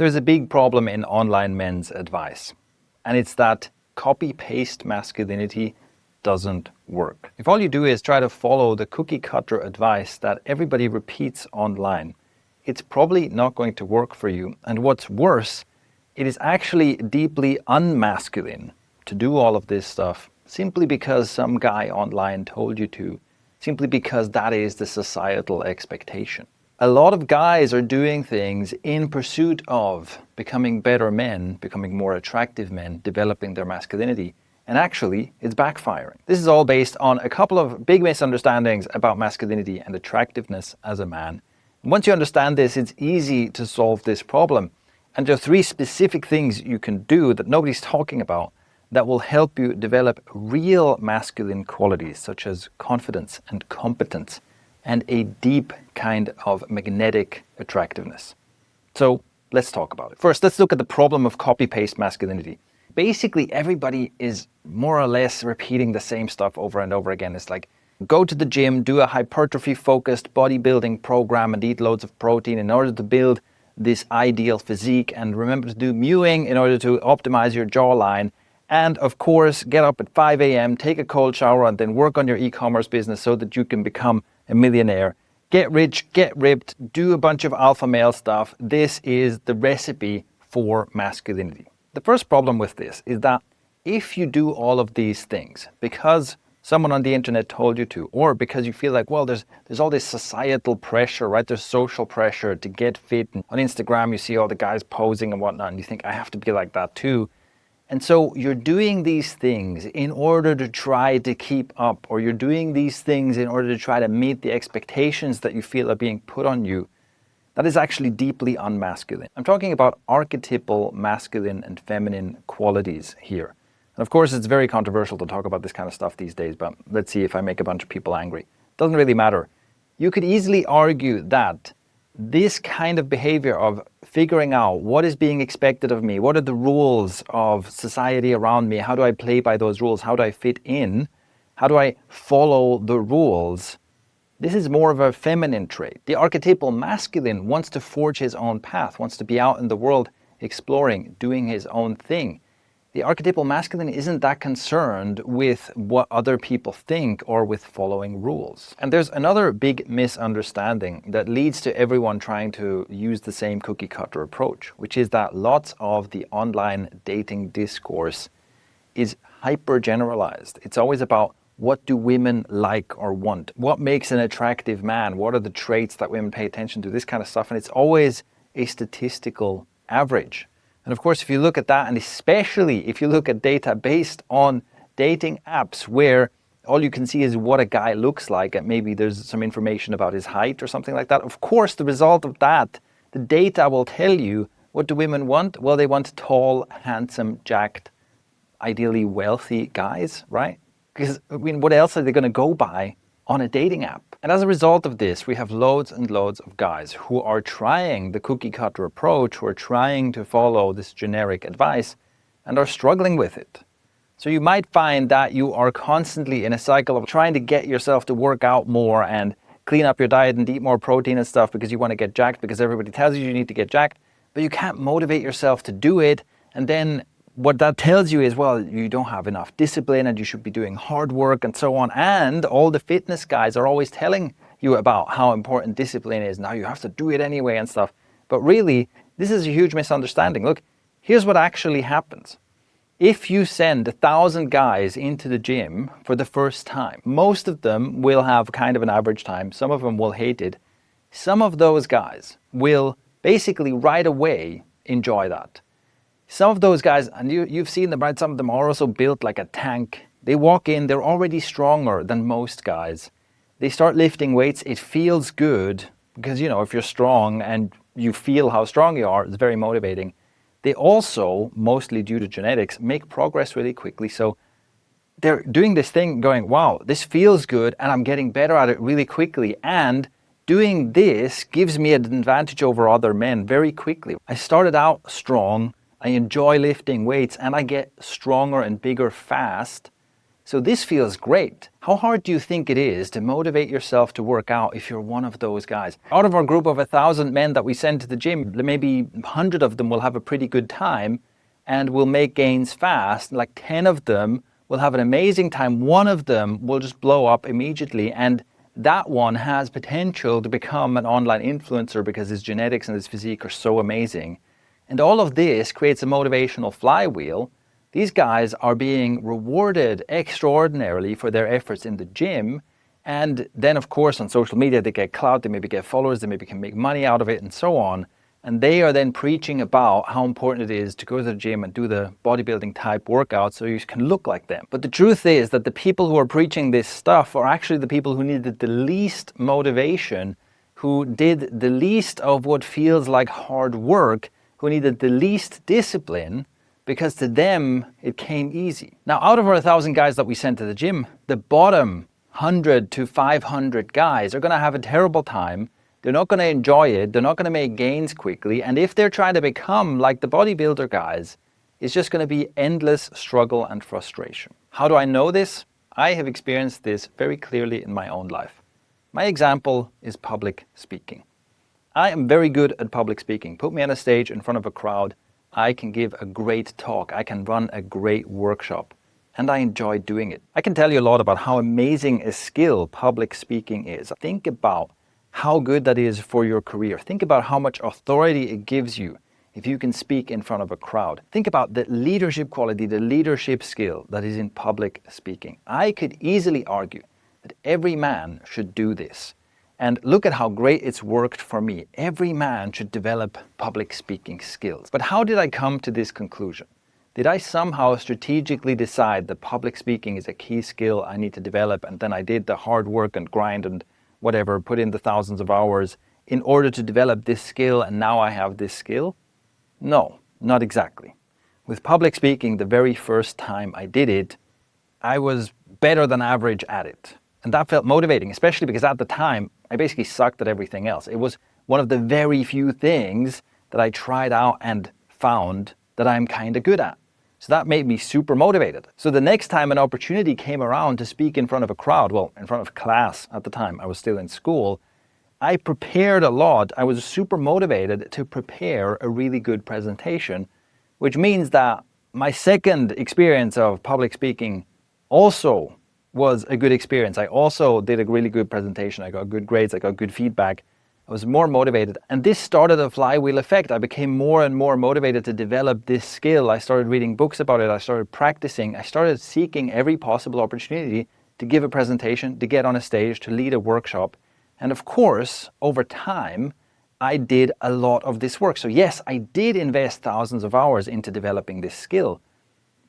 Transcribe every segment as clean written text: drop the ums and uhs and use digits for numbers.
There's a big problem in online men's advice, and it's that copy-paste masculinity doesn't work. If all you do is try to follow the cookie-cutter advice that everybody repeats online, it's probably not going to work for you. And what's worse, it is actually deeply unmasculine to do all of this stuff simply because some guy online told you to, simply because that is the societal expectation. A lot of guys are doing things in pursuit of becoming better men, becoming more attractive men, developing their masculinity, and actually it's backfiring. This is all based on a couple of big misunderstandings about masculinity and attractiveness as a man. Once you understand this, it's easy to solve this problem. And there are 3 specific things you can do that nobody's talking about that will help you develop real masculine qualities such as confidence and competence and a deep kind of magnetic attractiveness. So let's talk about it. First, let's look at the problem of copy-paste masculinity. Basically, everybody is more or less repeating the same stuff over and over again. It's like, go to the gym, do a hypertrophy-focused bodybuilding program and eat loads of protein in order to build this ideal physique, and remember to do mewing in order to optimize your jawline. And of course, get up at 5 a.m., take a cold shower, and then work on your e-commerce business so that you can become a millionaire. Get rich, get ripped, do a bunch of alpha male stuff. This is the recipe for masculinity. The first problem with this is that if you do all of these things because someone on the internet told you to, or because you feel like, well, there's all this societal pressure, right? There's social pressure to get fit. And on Instagram, you see all the guys posing and whatnot, and you think, I have to be like that too. And so you're doing these things in order to try to keep up, or you're doing these things in order to try to meet the expectations that you feel are being put on you. That is actually deeply unmasculine. I'm talking about archetypal masculine and feminine qualities here. And of course, it's very controversial to talk about this kind of stuff these days, but let's see if I make a bunch of people angry. Doesn't really matter. You could easily argue that this kind of behavior of figuring out what is being expected of me, what are the rules of society around me, how do I play by those rules, how do I fit in, how do I follow the rules, this is more of a feminine trait. The archetypal masculine wants to forge his own path, wants to be out in the world exploring, doing his own thing. The archetypal masculine isn't that concerned with what other people think or with following rules. And there's another big misunderstanding that leads to everyone trying to use the same cookie cutter approach, which is that lots of the online dating discourse is hyper generalized. It's always about what do women like or want? What makes an attractive man? What are the traits that women pay attention to? This kind of stuff. And it's always a statistical average. And of course, if you look at that, and especially if you look at data based on dating apps where all you can see is what a guy looks like, and maybe there's some information about his height or something like that, of course, the result of that, the data will tell you, what do women want? Well, they want tall, handsome, jacked, ideally wealthy guys, right? Because, I mean, what else are they going to go by on a dating app? And as a result of this, we have loads and loads of guys who are trying the cookie cutter approach, who are trying to follow this generic advice and are struggling with it. So you might find that you are constantly in a cycle of trying to get yourself to work out more and clean up your diet and eat more protein and stuff because you want to get jacked, because everybody tells you you need to get jacked, but you can't motivate yourself to do it. And then what that tells you is, well, you don't have enough discipline and you should be doing hard work and so on. And all the fitness guys are always telling you about how important discipline is. Now you have to do it anyway and stuff. But really, this is a huge misunderstanding. Look, here's what actually happens. If you send 1,000 guys into the gym for the first time, most of them will have kind of an average time. Some of them will hate it. Some of those guys will basically right away enjoy that. Some of those guys, and you've seen them, right? Some of them are also built like a tank. They walk in, they're already stronger than most guys. They start lifting weights. It feels good because, you know, if you're strong and you feel how strong you are, it's very motivating. They also, mostly due to genetics, make progress really quickly. So they're doing this thing going, wow, this feels good and I'm getting better at it really quickly. And doing this gives me an advantage over other men very quickly. I started out strong. I enjoy lifting weights and I get stronger and bigger fast. So this feels great. How hard do you think it is to motivate yourself to work out if you're one of those guys? Out of our group of 1,000 men that we send to the gym, maybe 100 of them will have a pretty good time and will make gains fast. Like 10 of them will have an amazing time. One of them will just blow up immediately, and that one has potential to become an online influencer because his genetics and his physique are so amazing. And all of this creates a motivational flywheel. These guys are being rewarded extraordinarily for their efforts in the gym. And then, of course, on social media, they get clout, they maybe get followers, they maybe can make money out of it and so on. And they are then preaching about how important it is to go to the gym and do the bodybuilding type workouts so you can look like them. But the truth is that the people who are preaching this stuff are actually the people who needed the least motivation, who did the least of what feels like hard work, who needed the least discipline, because to them it came easy. Now, out of our 1,000 guys that we sent to the gym, the bottom 100 to 500 guys are going to have a terrible time. They're not going to enjoy it. They're not going to make gains quickly. And if they're trying to become like the bodybuilder guys, it's just going to be endless struggle and frustration. How do I know this? I have experienced this very clearly in my own life. My example is public speaking. I am very good at public speaking. Put me on a stage in front of a crowd. I can give a great talk. I can run a great workshop. And I enjoy doing it. I can tell you a lot about how amazing a skill public speaking is. Think about how good that is for your career. Think about how much authority it gives you if you can speak in front of a crowd. Think about the leadership quality, the leadership skill that is in public speaking. I could easily argue that every man should do this. And look at how great it's worked for me. Every man should develop public speaking skills. But how did I come to this conclusion? Did I somehow strategically decide that public speaking is a key skill I need to develop, and then I did the hard work and grind and whatever, put in the thousands of hours in order to develop this skill, and now I have this skill? No, not exactly. With public speaking, the very first time I did it, I was better than average at it. And that felt motivating, especially because at the time, I basically sucked at everything else. It was one of the very few things that I tried out and found that I'm kind of good at. So that made me super motivated. So the next time an opportunity came around to speak in front of a crowd, well, in front of class at the time, I was still in school, I prepared a lot. I was super motivated to prepare a really good presentation, which means that my second experience of public speaking also was a good experience. I also did a really good presentation. I got good grades, I got good feedback. I was more motivated, and this started a flywheel effect. I became more and more motivated to develop this skill. I started reading books about it. I started practicing. I started seeking every possible opportunity to give a presentation, to get on a stage, to lead a workshop. And of course, over time, I did a lot of this work. So yes, I did invest thousands of hours into developing this skill,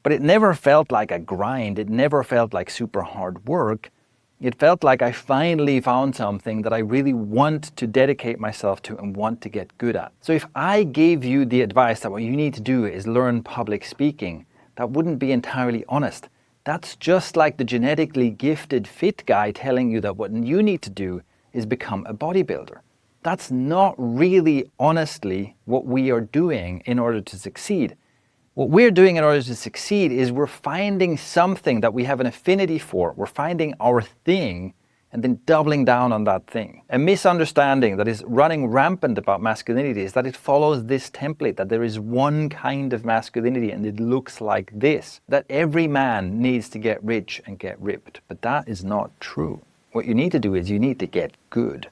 but it never felt like a grind. It never felt like super hard work. It felt like I finally found something that I really want to dedicate myself to and want to get good at. So if I gave you the advice that what you need to do is learn public speaking, that wouldn't be entirely honest. That's just like the genetically gifted fit guy telling you that what you need to do is become a bodybuilder. That's not really honestly what we are doing in order to succeed. What we're doing in order to succeed is we're finding something that we have an affinity for. We're finding our thing and then doubling down on that thing. A misunderstanding that is running rampant about masculinity is that it follows this template, that there is one kind of masculinity and it looks like this, that every man needs to get rich and get ripped. But that is not true. What you need to do is you need to get good.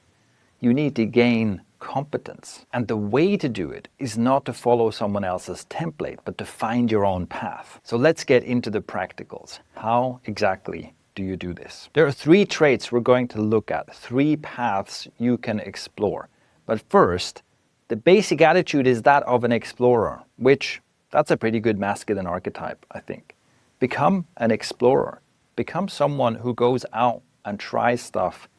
You need to gain competence. And the way to do it is not to follow someone else's template, but to find your own path. So let's get into the practicals. How exactly do you do this? There are 3 traits we're going to look at, 3 paths you can explore. But first, the basic attitude is that of an explorer, which that's a pretty good masculine archetype, I think. Become an explorer. Become someone who goes out and tries stuff.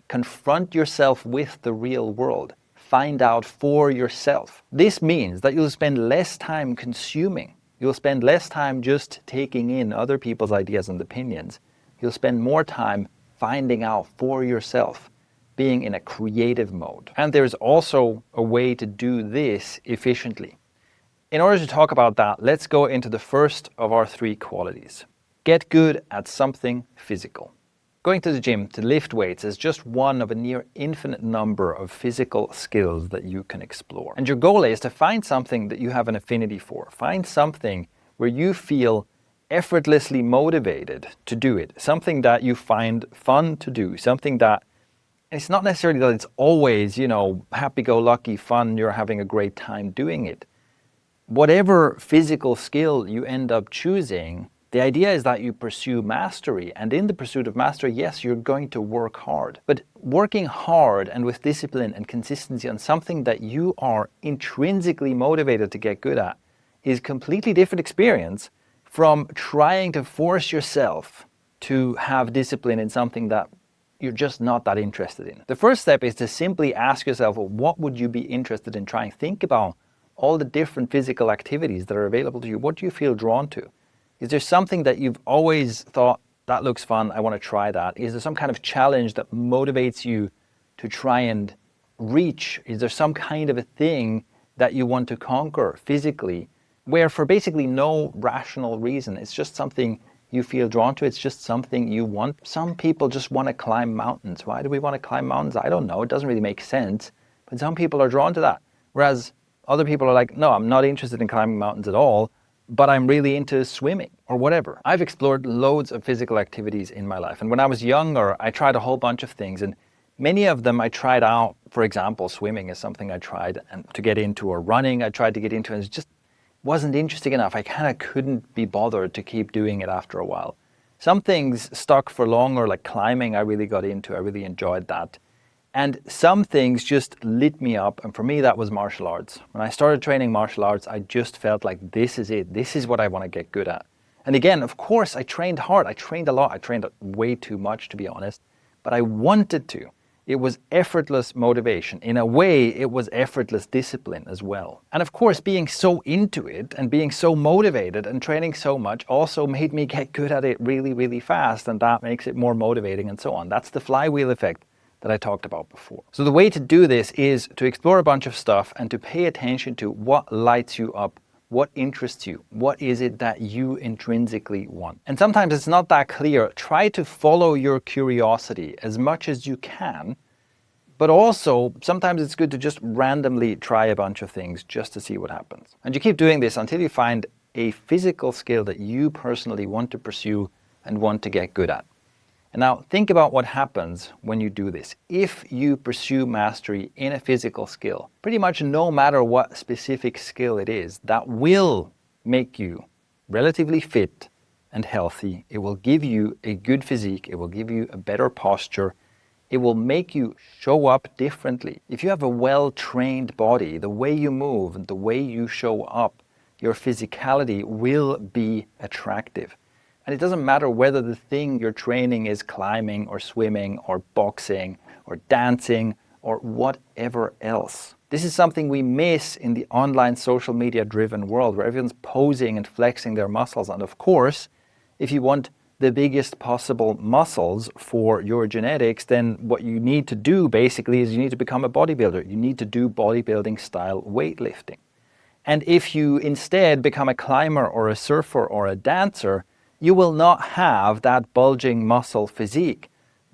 Confront yourself with the real world. Find out for yourself. This means that you'll spend less time consuming. You'll spend less time just taking in other people's ideas and opinions. You'll spend more time finding out for yourself, being in a creative mode. And there's also a way to do this efficiently. In order to talk about that, let's go into the first of our 3 qualities. Get good at something physical. Going to the gym to lift weights is just one of a near infinite number of physical skills that you can explore. And your goal is to find something that you have an affinity for. Find something where you feel effortlessly motivated to do it. Something that you find fun to do. Something that, it's not necessarily that it's always, happy-go-lucky fun, you're having a great time doing it. Whatever physical skill you end up choosing, the idea is that you pursue mastery, and in the pursuit of mastery, yes, you're going to work hard. But working hard and with discipline and consistency on something that you are intrinsically motivated to get good at is a completely different experience from trying to force yourself to have discipline in something that you're just not that interested in. The first step is to simply ask yourself, well, what would you be interested in trying? Think about all the different physical activities that are available to you. What do you feel drawn to? Is there something that you've always thought, that looks fun, I want to try that? Is there some kind of challenge that motivates you to try and reach? Is there some kind of a thing that you want to conquer physically, where for basically no rational reason, it's just something you feel drawn to, it's just something you want? Some people just want to climb mountains. Why do we want to climb mountains? I don't know, it doesn't really make sense, but some people are drawn to that. Whereas other people are like, no, I'm not interested in climbing mountains at all, but I'm really into swimming or whatever. I've explored loads of physical activities in my life. And when I was younger, I tried a whole bunch of things. And many of them I tried out. For example, swimming is something I tried and to get into, or running I tried to get into, and it just wasn't interesting enough. I kind of couldn't be bothered to keep doing it after a while. Some things stuck for longer, like climbing I really got into. I really enjoyed that. And some things just lit me up, and for me that was martial arts. When I started training martial arts, I just felt like this is it. This is what I want to get good at. And again, of course, I trained hard. I trained a lot. I trained way too much, to be honest. But I wanted to. It was effortless motivation. In a way, it was effortless discipline as well. And of course, being so into it and being so motivated and training so much also made me get good at it really, really fast. And that makes it more motivating and so on. That's the flywheel effect that I talked about before. So the way to do this is to explore a bunch of stuff and to pay attention to what lights you up, what interests you, what is it that you intrinsically want. And sometimes it's not that clear. Try to follow your curiosity as much as you can, but also sometimes it's good to just randomly try a bunch of things just to see what happens. And you keep doing this until you find a physical skill that you personally want to pursue and want to get good at. And now think about what happens when you do this. If you pursue mastery in a physical skill, pretty much no matter what specific skill it is, that will make you relatively fit and healthy. It will give you a good physique. It will give you a better posture. It will make you show up differently. If you have a well-trained body, the way you move and the way you show up, your physicality will be attractive. And it doesn't matter whether the thing you're training is climbing or swimming or boxing or dancing or whatever else. This is something we miss in the online social media driven world where everyone's posing and flexing their muscles. And of course, if you want the biggest possible muscles for your genetics, then what you need to do basically is you need to become a bodybuilder. You need to do bodybuilding style weightlifting. And if you instead become a climber or a surfer or a dancer, you will not have that bulging muscle physique.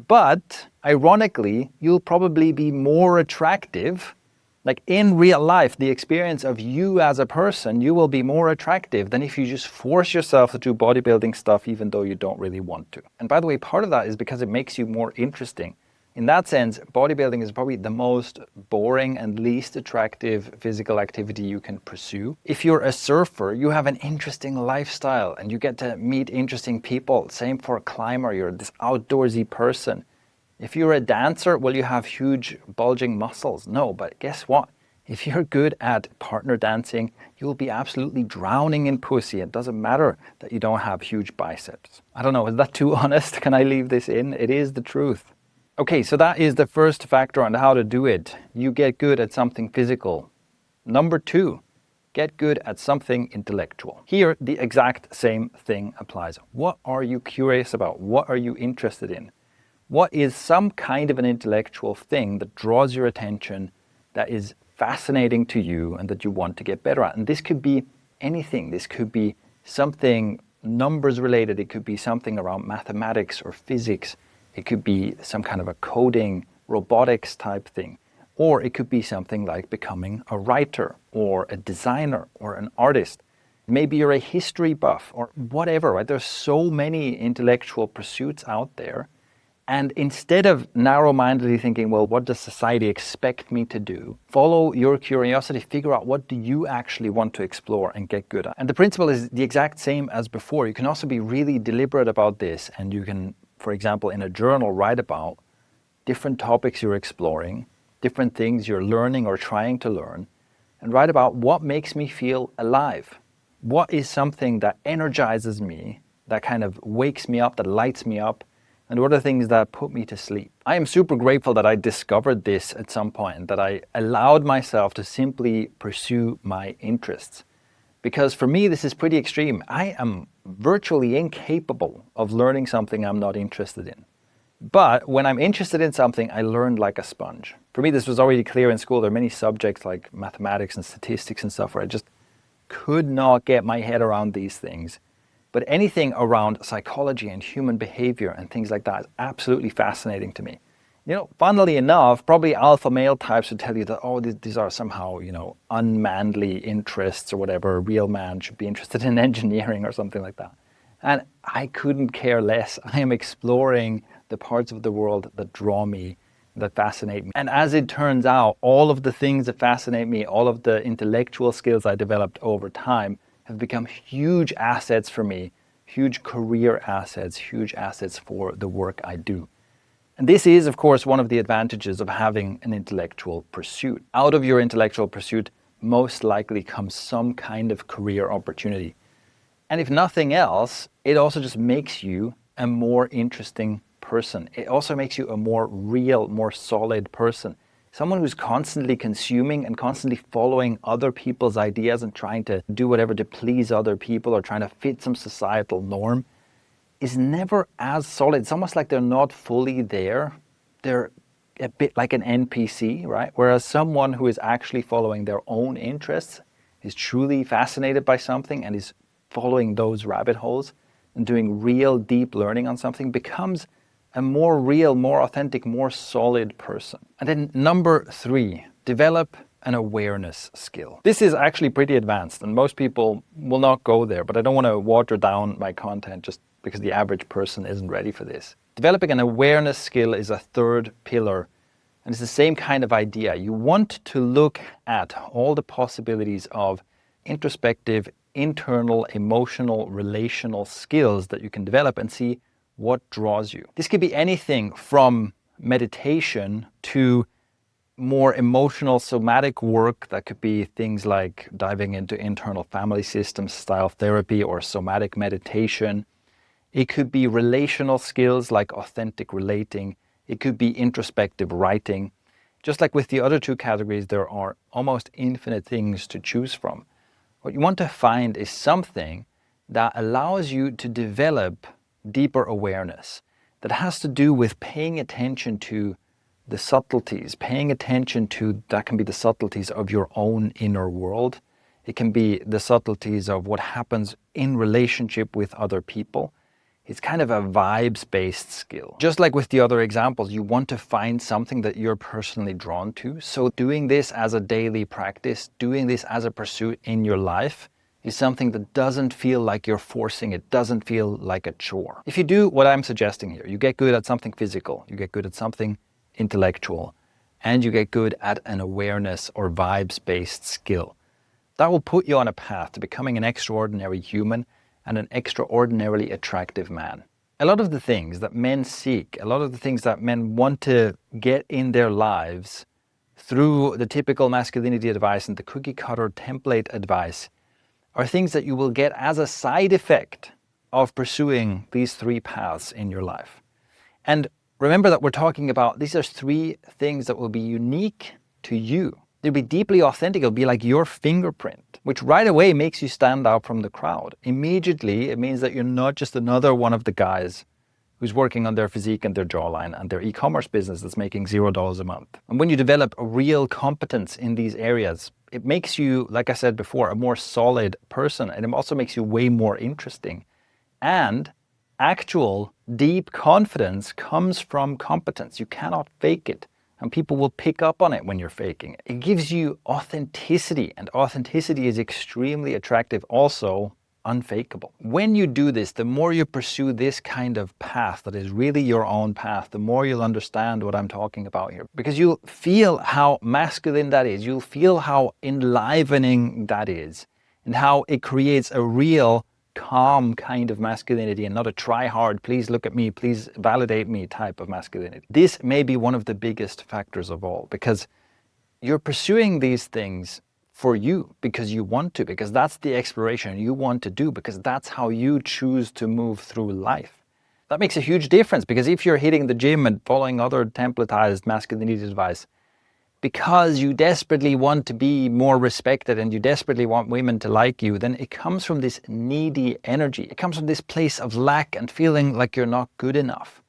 But ironically, you'll probably be more attractive. Like in real life, the experience of you as a person, you will be more attractive than if you just force yourself to do bodybuilding stuff even though you don't really want to. And by the way, part of that is because it makes you more interesting. In that sense, bodybuilding is probably the most boring and least attractive physical activity you can pursue. If you're a surfer, you have an interesting lifestyle and you get to meet interesting people. Same for a climber, you're this outdoorsy person. If you're a dancer, well, you have huge bulging muscles. No, but guess what? If you're good at partner dancing, you'll be absolutely drowning in pussy. It doesn't matter that you don't have huge biceps. I don't know, is that too honest? Can I leave this in? It is the truth. Okay, so that is the first factor on how to do it. You get good at something physical. Number 2, get good at something intellectual. Here, the exact same thing applies. What are you curious about? What are you interested in? What is some kind of an intellectual thing that draws your attention, that is fascinating to you and that you want to get better at? And this could be anything. This could be something numbers related. It could be something around mathematics or physics. It could be some kind of a coding, robotics type thing. Or it could be something like becoming a writer or a designer or an artist. Maybe you're a history buff or whatever, right? There's so many intellectual pursuits out there. And instead of narrow-mindedly thinking, well, what does society expect me to do? Follow your curiosity, figure out what do you actually want to explore and get good at. And the principle is the exact same as before. You can also be really deliberate about this, and you can, for example, in a journal, write about different topics you're exploring, different things you're learning or trying to learn, and write about what makes me feel alive. What is something that energizes me, that kind of wakes me up, that lights me up, and what are things that put me to sleep? I am super grateful that I discovered this at some point, that I allowed myself to simply pursue my interests. Because for me, this is pretty extreme. I am virtually incapable of learning something I'm not interested in. But when I'm interested in something, I learn like a sponge. For me, this was already clear in school. There are many subjects like mathematics and statistics and stuff where I just could not get my head around these things. But anything around psychology and human behavior and things like that is absolutely fascinating to me. You know, funnily enough, probably alpha male types would tell you that, oh, these are somehow, unmanly interests or whatever. A real man should be interested in engineering or something like that. And I couldn't care less. I am exploring the parts of the world that draw me, that fascinate me. And as it turns out, all of the things that fascinate me, all of the intellectual skills I developed over time have become huge assets for me, huge career assets, huge assets for the work I do. And this is, of course, one of the advantages of having an intellectual pursuit. Out of your intellectual pursuit, most likely comes some kind of career opportunity. And if nothing else, it also just makes you a more interesting person. It also makes you a more real, more solid person. Someone who's constantly consuming and constantly following other people's ideas and trying to do whatever to please other people or trying to fit some societal norm is never as solid. It's almost like they're not fully there. They're a bit like an NPC, right? Whereas someone who is actually following their own interests, is truly fascinated by something and is following those rabbit holes and doing real deep learning on something, becomes a more real, more authentic, more solid person. And then number 3, develop an awareness skill. This is actually pretty advanced and most people will not go there, but I don't want to water down my content just because the average person isn't ready for this. Developing an awareness skill is a third pillar, and it's the same kind of idea. You want to look at all the possibilities of introspective, internal, emotional, relational skills that you can develop and see what draws you. This could be anything from meditation to more emotional somatic work. That could be things like diving into internal family systems style therapy or somatic meditation. It could be relational skills like authentic relating. It could be introspective writing. Just like with the other 2 categories, there are almost infinite things to choose from. What you want to find is something that allows you to develop deeper awareness, that has to do with paying attention to the subtleties, paying attention to, that can be the subtleties of your own inner world. It can be the subtleties of what happens in relationship with other people. It's kind of a vibes-based skill. Just like with the other examples, you want to find something that you're personally drawn to. So doing this as a daily practice, doing this as a pursuit in your life is something that doesn't feel like you're forcing it, doesn't feel like a chore. If you do what I'm suggesting here, you get good at something physical, you get good at something intellectual, and you get good at an awareness or vibes-based skill. That will put you on a path to becoming an extraordinary human and an extraordinarily attractive man. A lot of the things that men seek, a lot of the things that men want to get in their lives through the typical masculinity advice and the cookie cutter template advice are things that you will get as a side effect of pursuing these 3 paths in your life. And remember that we're talking about, these are 3 things that will be unique to you. They'll be deeply authentic. It'll be like your fingerprint, which right away makes you stand out from the crowd. Immediately, it means that you're not just another one of the guys who's working on their physique and their jawline and their e-commerce business that's making $0 a month. And when you develop a real competence in these areas, it makes you, like I said before, a more solid person, and it also makes you way more interesting. And actual deep confidence comes from competence. You cannot fake it. And people will pick up on it when you're faking it. It gives you authenticity, and authenticity is extremely attractive, also unfakeable. When you do this, the more you pursue this kind of path that is really your own path, the more you'll understand what I'm talking about here. Because you'll feel how masculine that is. You'll feel how enlivening that is, and how it creates a real calm kind of masculinity and not a try hard, please look at me, please validate me type of masculinity. This may be one of the biggest factors of all, because you're pursuing these things for you, because you want to, because that's the exploration you want to do, because that's how you choose to move through life. That makes a huge difference, because if you're hitting the gym and following other templatized masculinity advice, because you desperately want to be more respected and you desperately want women to like you, then it comes from this needy energy. It comes from this place of lack and feeling like you're not good enough.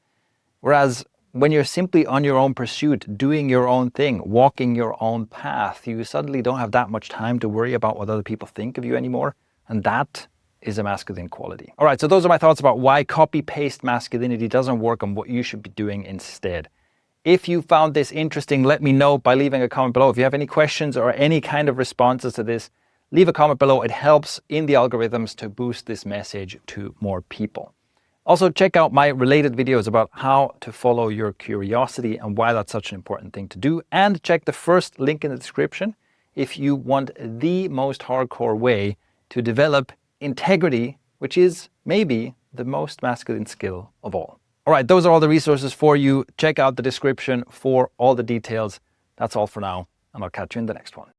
Whereas when you're simply on your own pursuit, doing your own thing, walking your own path, you suddenly don't have that much time to worry about what other people think of you anymore. And that is a masculine quality. All right, so those are my thoughts about why copy-paste masculinity doesn't work and what you should be doing instead. If you found this interesting, let me know by leaving a comment below. If you have any questions or any kind of responses to this, leave a comment below. It helps in the algorithms to boost this message to more people. Also, check out my related videos about how to follow your curiosity and why that's such an important thing to do. And check the first link in the description if you want the most hardcore way to develop integrity, which is maybe the most masculine skill of all. All right, those are all the resources for you. Check out the description for all the details. That's all for now, and I'll catch you in the next one.